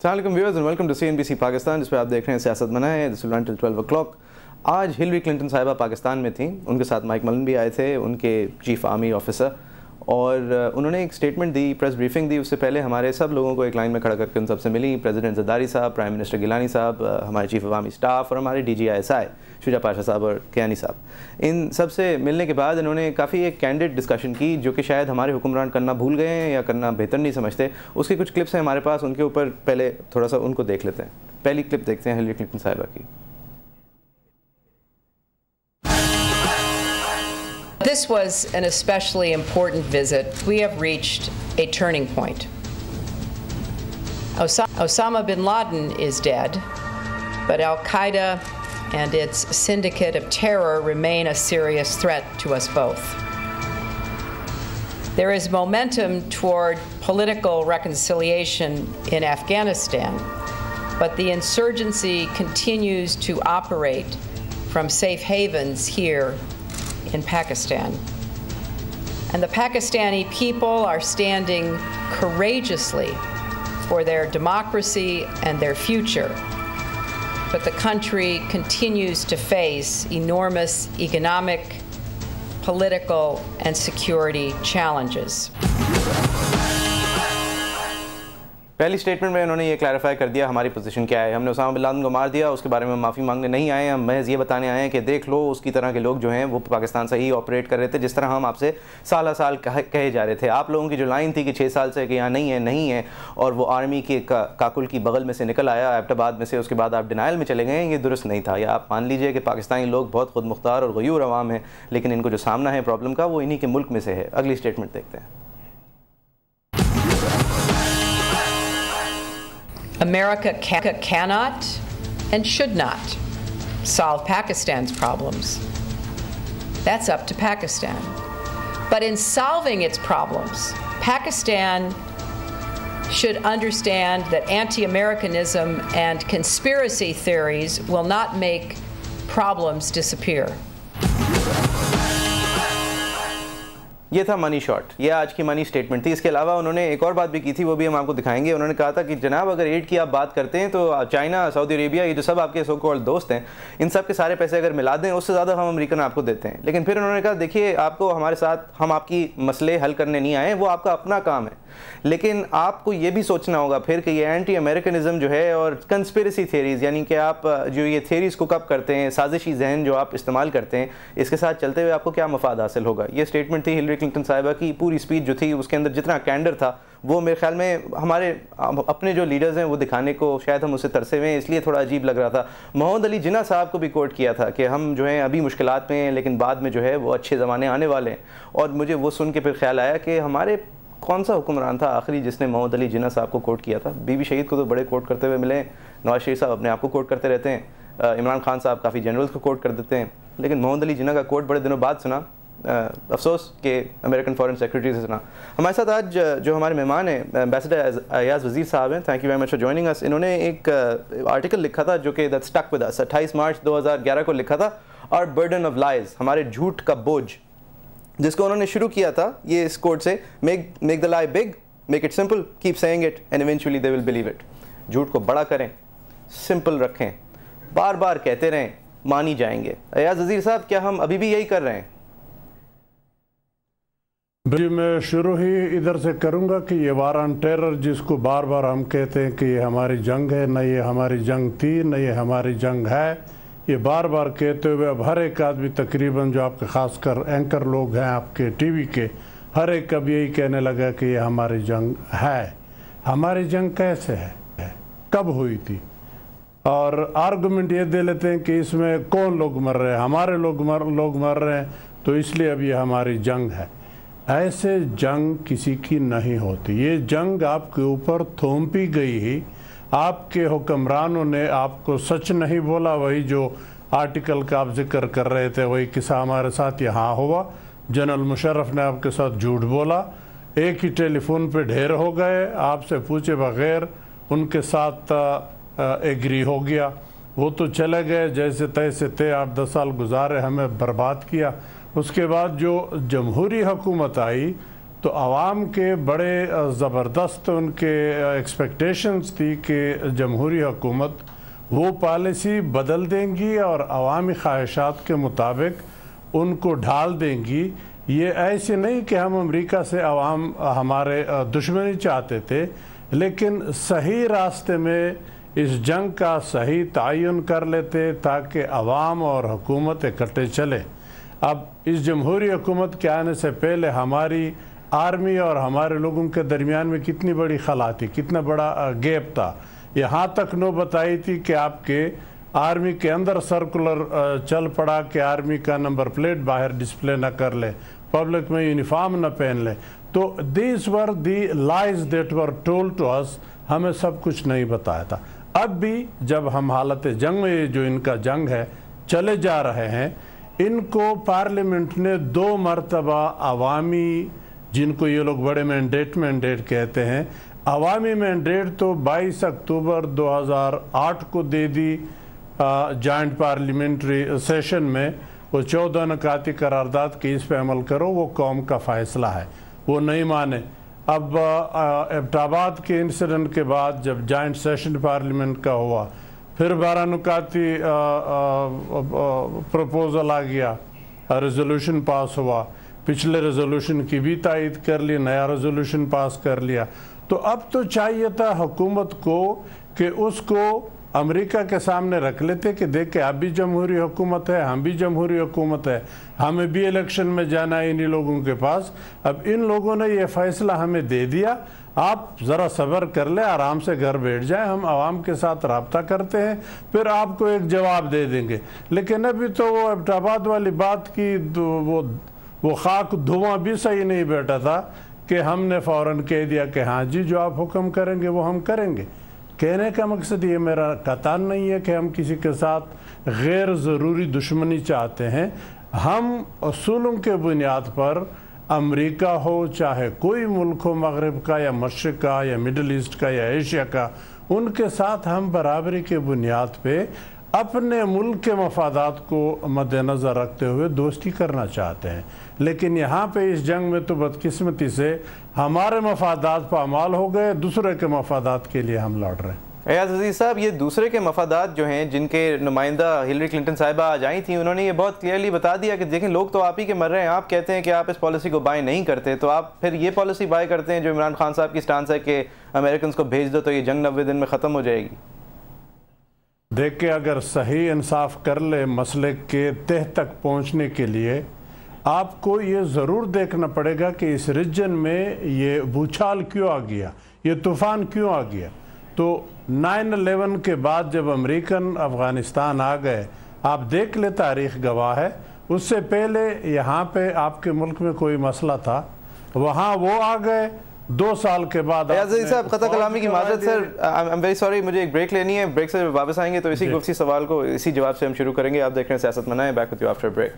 अस्सलाम वालेकुम viewers and welcome to CNBC Pakistan, जिस पर आप देख रहे हैं सियासत मना है। This will run till 12 o'clock। आज हिलरी क्लिंटन साहिबा पाकिस्तान में थी, उनके साथ माइक मलन भी आए थे, उनके चीफ आर्मी ऑफिसर, और उन्होंने एक स्टेटमेंट दी, प्रेस ब्रीफिंग दी। उससे पहले हमारे सब लोगों को एक लाइन में खड़ा करके उन सबसे मिली, प्रेसिडेंट ज़रदारी साहब, प्राइम मिनिस्टर गिलानी साहब, हमारे चीफ ऑफ आर्मी स्टाफ और हमारे DGISI शुजा पाशा साहब और कियानी साहब। इन सब से मिलने के बाद इन्होंने काफ़ी एक कैंडिड डिस्कशन की, जो कि शायद हमारे हुक्मरान करना भूल गए हैं या करना बेहतर नहीं समझते। उसकी कुछ क्लिप्स हैं हमारे पास, उनके ऊपर पहले थोड़ा सा उनको देख लेते हैं। पहली क्लिप देखते हैं हिलरी क्लिंटन साहिबा की। This was an especially important visit. We have reached a turning point. Osama bin Laden is dead, but Al-Qaeda and its syndicate of terror remain a serious threat to us both. There is momentum toward political reconciliation in Afghanistan, but the insurgency continues to operate from safe havens here in Pakistan. And the Pakistani people are standing courageously for their democracy and their future. But the country continues to face enormous economic, political, and security challenges. पहली statement में उन्होंने ये clarify कर दिया हमारी position क्या है। हमने उसामा बिन लादेन को मार दिया, उसके बारे में माफ़ी मांगने नहीं आए हैं, हम महज ये बताने आए हैं कि देख लो उसकी तरह के लोग जो हैं वो पाकिस्तान से ही ऑपरेट कर रहे थे, जिस तरह हम आपसे साल साल कहे जा रहे थे। आप लोगों की जो लाइन थी कि 6 साल से कि यहाँ नहीं है और वो आर्मी के काकुल की बगल में से निकल आया एबटाबाद में से, उसके बाद आप डिनाइल में चले गए, ये दुरुस्त नहीं था। या आप मान लीजिए कि पाकिस्तानी लोग बहुत खुद मुख्तार और गयूर अवाम हैं, लेकिन इनको जो सामना है प्रॉब्लम का वो इन्हीं के मुल्क में से है। अगली स्टेटमेंट देखते हैं। America cannot and should not solve Pakistan's problems. That's up to Pakistan. But in solving its problems, Pakistan should understand that anti-Americanism and conspiracy theories will not make problems disappear. ये था money shot, ये आज की money statement थी। इसके अलावा उन्होंने एक और बात भी की थी, वो भी हम आपको दिखाएंगे। उन्होंने कहा था कि जनाब अगर एड की आप बात करते हैं तो चाइना, सऊदी अरेबिया, ये जो सब आपके सो कॉल्ड दोस्त हैं, इन सब के सारे पैसे अगर मिला दें उससे ज़्यादा हम अमेरिकन आपको देते हैं। लेकिन फिर उन्होंने कहा देखिए आपको हमारे साथ, हम आपकी मसले हल करने नहीं आए, वो आपका अपना काम है, लेकिन आपको ये भी सोचना होगा फिर कि ये एंटी अमेरिकनिज्म जो है और कंस्पिरेसी थेरीज़, यानी कि आप जो ये थेरीज़ को कब करते हैं, साजिशी जहन जो आप इस्तेमाल करते हैं, इसके साथ चलते हुए आपको क्या मफाद हासिल होगा। ये स्टेटमेंट थी हिलरी क्लिंटन साहिबा की। पूरी स्पीच जो थी उसके अंदर जितना कैंडर था वो मेरे ख्याल में हमारे अपने जो लीडर्स हैं वो दिखाने को शायद हम उससे तरसे हुए हैं, इसलिए थोड़ा अजीब लग रहा था। मोहम्मद अली जिन्ना साहब को भी कोट किया था कि हम जो हैं अभी मुश्किलात में हैं, लेकिन बाद में जो है वो अच्छे ज़माने आने वाले हैं। और मुझे वो सुन के फिर ख्याल आया कि हमारे कौन सा हुक्मरान था आखिरी जिसने मोहम्मद अली जिन्ना साहब को कोट किया था। बीबी शहीद को तो बड़े कोट करते हुए मिले, नवाज शरीफ साहब अपने आप को कोट करते रहते हैं, इमरान खान साहब काफ़ी जनरल्स को कोट कर देते हैं, लेकिन मोहम्मद अली जिन्ना का कोट बड़े दिनों बाद सुना, अफसोस के अमेरिकन फॉरेन सेक्रेटरी से सुना। हमारे साथ आज जो हमारे मेहमान हैं एम्बेसडर अयाज वज़ीर साहब हैं। Thank you very much for joining us. इन्होंने एक आर्टिकल लिखा था जो कि दैट स्टक विद अस, 28 मार्च 2011 को लिखा था, आवर बर्डन ऑफ लाइज, हमारे झूठ का बोझ, जिसको उन्होंने शुरू किया था ये इस कोट से, make the lie big, make it simple, keep saying it and eventually they will believe it. झूठ को बड़ा करें, सिंपल रखें, बार बार कहते रहें, मान ही जाएंगे। अयाज वज़ीर साहब, क्या हम अभी भी यही कर रहे हैं? जी, मैं शुरू ही इधर से करूंगा कि ये वार ऑन टेरर जिसको बार बार हम कहते हैं कि ये हमारी जंग है, न ये हमारी जंग थी, न ये हमारी जंग है, ये बार बार कहते हुए अब हर एक आदमी तकरीबन जो आपके खासकर एंकर लोग हैं आपके टीवी के, हर एक अब यही कहने लगा कि ये हमारी जंग है। हमारी जंग कैसे है, कब हुई थी, और आर्गुमेंट ये दे लेते हैं कि इसमें कौन लोग मर रहे हैं, हमारे लोग मर रहे हैं, तो इसलिए अब ये हमारी जंग है। ऐसे जंग किसी की नहीं होती। ये जंग आपके ऊपर थोपी गई ही, आपके हुक्मरानों ने आपको सच नहीं बोला, वही जो आर्टिकल का आप जिक्र कर रहे थे वही किस्सा हमारे साथ यहाँ हुआ। जनरल मुशर्रफ ने आपके साथ झूठ बोला, एक ही टेलीफोन पे ढेर हो गए, आपसे पूछे बगैर उनके साथ एग्री हो गया, वो तो चले गए जैसे तैसे थे, 8-10 साल गुजारे, हमें बर्बाद किया। उसके बाद जो जमहूरी हुकूमत आई تو عوام کے بڑے زبردست ان کے ایکسپیکٹیشنز تھی کہ جمہوری حکومت وہ پالیسی بدل دیں گی اور عوامی خواہشات کے مطابق ان کو ڈھال دیں گی. یہ ایسے نہیں کہ ہم امریکہ سے عوام ہمارے دشمنی چاہتے تھے، لیکن صحیح راستے میں اس جنگ کا صحیح تعین کر لیتے تاکہ عوام اور حکومت اکٹھے چلے. اب اس جمہوری حکومت کے آنے سے پہلے ہماری آرمی اور ہمارے لوگوں کے درمیان میں کتنی بڑی خلا تھی، کتنا بڑا گیپ تھا. یہاں تک نوبت آئی تھی کہ آپ کے آرمی کے اندر سرکولر چل پڑا کہ آرمی کا نمبر پلیٹ باہر ڈسپلے نہ کر لے، پبلک میں یونیفارم نہ پہن لے. تو these were the lies that were told to us. ہمیں سب کچھ نہیں بتایا تھا. اب بھی جب ہم حالت جنگ میں جو ان کا جنگ ہے چلے جا رہے ہیں، ان کو پارلیمنٹ نے 2 مرتبہ عوامی، جن کو یہ لوگ بڑے مینڈیٹ کہتے ہیں، عوامی مینڈیٹ تو 22 اکتوبر 2008 کو دے دی جوائنٹ پارلیمنٹری سیشن میں. وہ 14 نکاتی قرارداد کی اس پہ عمل کرو، وہ قوم کا فیصلہ ہے، وہ نہیں مانے. اب ایبٹ آباد کے انسیڈنٹ کے بعد جب جوائنٹ سیشن پارلیمنٹ کا ہوا، پھر 12 نکاتی پروپوزل آ گیا، ریزولوشن پاس ہوا، پچھلے ریزولوشن کی بھی تائید کر لی، نیا ریزولوشن پاس کر لیا. تو اب تو چاہیے تھا حکومت کو کہ اس کو امریکہ کے سامنے رکھ لیتے کہ دیکھیں اب بھی جمہوری حکومت ہے، ہم بھی جمہوری حکومت ہے، ہمیں بھی الیکشن میں جانا ہے انہی لوگوں کے پاس. اب ان لوگوں نے یہ فیصلہ ہمیں دے دیا، آپ ذرا صبر کر لیں، آرام سے گھر بیٹھ جائیں، ہم عوام کے ساتھ رابطہ کرتے ہیں، پھر آپ کو ایک جواب دے دیں گے. لیکن ابھی تو وہ ایبٹ آباد والی بات کی وہ خاک دھواں بھی صحیح نہیں بیٹھا تھا کہ ہم نے فوراً کہہ دیا کہ ہاں جی جو آپ حکم کریں گے وہ ہم کریں گے. کہنے کا مقصد یہ میرا قطعاً نہیں ہے کہ ہم کسی کے ساتھ غیر ضروری دشمنی چاہتے ہیں. ہم اصولوں کے بنیاد پر امریکہ ہو چاہے کوئی ملک ہو، مغرب کا یا مشرق کا یا مڈل ایسٹ کا یا ایشیا کا، ان کے ساتھ ہم برابری کے بنیاد پہ اپنے ملک کے مفادات کو مد نظر رکھتے ہوئے دوستی کرنا چاہتے ہیں. لیکن یہاں پہ اس جنگ میں تو بدقسمتی سے ہمارے مفادات پامال ہو گئے، دوسرے کے مفادات کے لیے ہم لڑ رہے ہیں. ایاز عزیز صاحب، یہ دوسرے کے مفادات جو ہیں جن کے نمائندہ ہلری کلنٹن صاحبہ آج آئی تھیں، انہوں نے یہ بہت کلیئرلی بتا دیا کہ دیکھیں لوگ تو آپ ہی کے مر رہے ہیں، آپ کہتے ہیں کہ آپ اس پالیسی کو بائے نہیں کرتے، تو آپ پھر یہ پالیسی بائے کرتے ہیں جو عمران خان صاحب کی سٹانس ہے کہ امریکنز کو بھیج دو تو یہ جنگ 90 دن میں ختم ہو جائے گی. دیکھیں اگر صحیح انصاف کر لے مسئلے کے تہ تک پہنچنے کے لیے، آپ کو یہ ضرور دیکھنا پڑے گا کہ اس ریجن میں یہ بوچھال کیوں آ گیا، یہ طوفان کیوں آ گیا. تو 9/11 کے بعد جب امریکن افغانستان آ گئے، آپ دیکھ لیں تاریخ گواہ ہے، اس سے پہلے یہاں پہ آپ کے ملک میں کوئی مسئلہ تھا، وہاں وہ آ گئے. 2 سال کے بعد ایاز عزیز صاحب، قطع کلامی کی معذرت سر، I'm very sorry، مجھے ایک بریک لینی ہے. بریک سے واپس آئیں گے تو اسی گفتگو سوال کو اسی جواب سے ہم شروع کریں گے. آپ دیکھ رہے ہیں سیاست منائیں، back with you after break.